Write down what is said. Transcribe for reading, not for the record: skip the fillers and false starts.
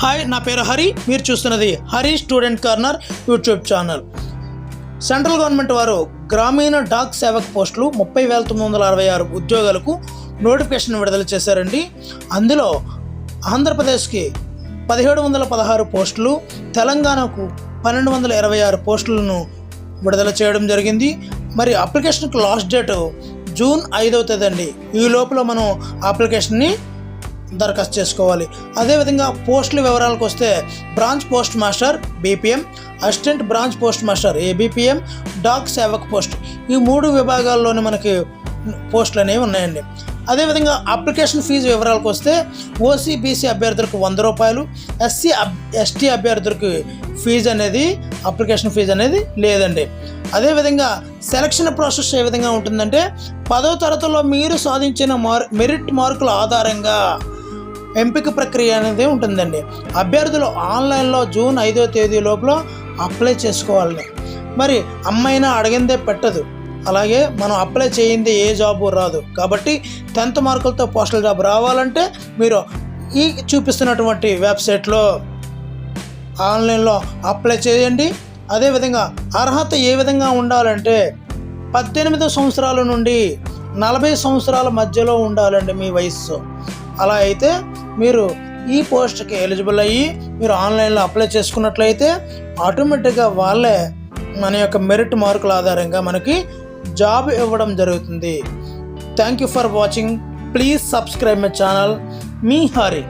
Hi, నా పేరు హరి. మీరు చూస్తున్నది Hari student corner YouTube channel. Central government వారు గ్రామీణ డాక్ సేవక్ పోస్టులు 30,966 ఉద్యోగాలకు నోటిఫికేషన్ విడుదల చేశారండి. అందులో ఆంధ్రప్రదేశ్కి 1716 పోస్టులు, తెలంగాణకు 1226 పోస్టులను విడుదల చేయడం జరిగింది. మరి అప్లికేషన్కి లాస్ట్ డేటు జూన్ 5వ తేదీ అండి. ఈ లోపల మనం అప్లికేషన్ని దరఖాస్తు చేసుకోవాలి. అదేవిధంగా పోస్టుల వివరాలకు వస్తే branch post master BPM, assistant branch post master ABPM, Dak Sevak post, ఈ 3 విభాగాల్లోనే మనకి పోస్టులు అనేవి ఉన్నాయండి. అదేవిధంగా అప్లికేషన్ ఫీజు వివరాలకు వస్తే ఓసీ బీసీ అభ్యర్థులకు 100 రూపాయలు, ఎస్సీ ఎస్టీ అభ్యర్థులకు అప్లికేషన్ ఫీజు అనేది లేదండి. అదేవిధంగా సెలక్షన్ ప్రాసెస్ ఏ విధంగా ఉంటుందంటే 10వ తరగతిలో మీరు సాధించిన మెరిట్ మార్కుల ఆధారంగా ఎంపిక ప్రక్రియ అనేది ఉంటుందండి. అభ్యర్థులు ఆన్లైన్లో జూన్ 5వ తేదీ లోపల అప్లై చేసుకోవాలని. మరి అమ్మాయినా అడిగిందే పెట్టదు, అలాగే మనం అప్లై చేయింది ఏ జాబు రాదు. కాబట్టి 10th మార్కులతో పోస్టల్ జాబ్ రావాలంటే మీరు ఈ చూపిస్తున్నటువంటి వెబ్సైట్లో ఆన్లైన్లో అప్లై చేయండి. అదేవిధంగా అర్హత ఏ విధంగా ఉండాలంటే 18 సంవత్సరాల నుండి 40 సంవత్సరాల మధ్యలో ఉండాలండి మీ వయస్సు. అలా అయితే మీరు ఈ పోస్ట్కి ఎలిజిబుల్ అయ్యి మీరు ఆన్లైన్లో అప్లై చేసుకున్నట్లయితే ఆటోమేటిక్గా వాళ్ళే మన యొక్క మెరిట్ మార్కుల ఆధారంగా మనకి జాబ్ ఇవ్వడం జరుగుతుంది. Thank you for watching. Please subscribe my channel. Me Hari.